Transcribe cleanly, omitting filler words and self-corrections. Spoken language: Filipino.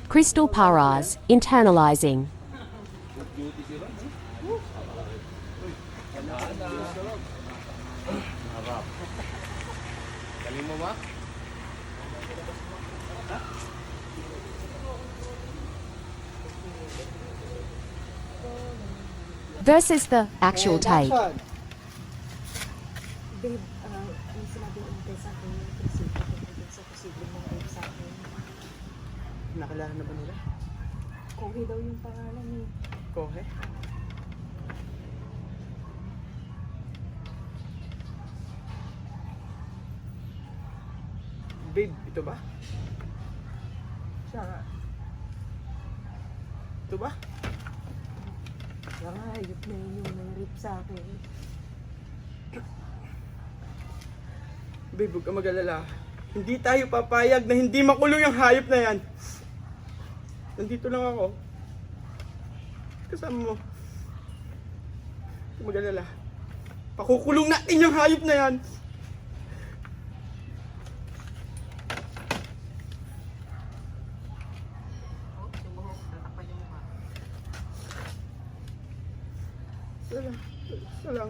Crystal Paras, internalizing. Galing mo ba? Versus the actual tape. Action. Babe, may sinabi ng ate sa akin yung prinsipyo tungkol sa posibleng mong rape sa akin. Nakilala na ba nila? Kohe daw yung pangalan eh. Kohe? Babe, ito ba? Siya nga. Ito ba? Kaya nga, hayop na yun yung nang-rape sa akin. Babe, huwag ka mag-alala. Hindi tayo papayag na hindi makulong yung hayop na yan. Nandito lang ako. Kasama mo. Huwag ka mag-alala. Pakukulong natin yung hayop na yan. Isa lang. Isa lang.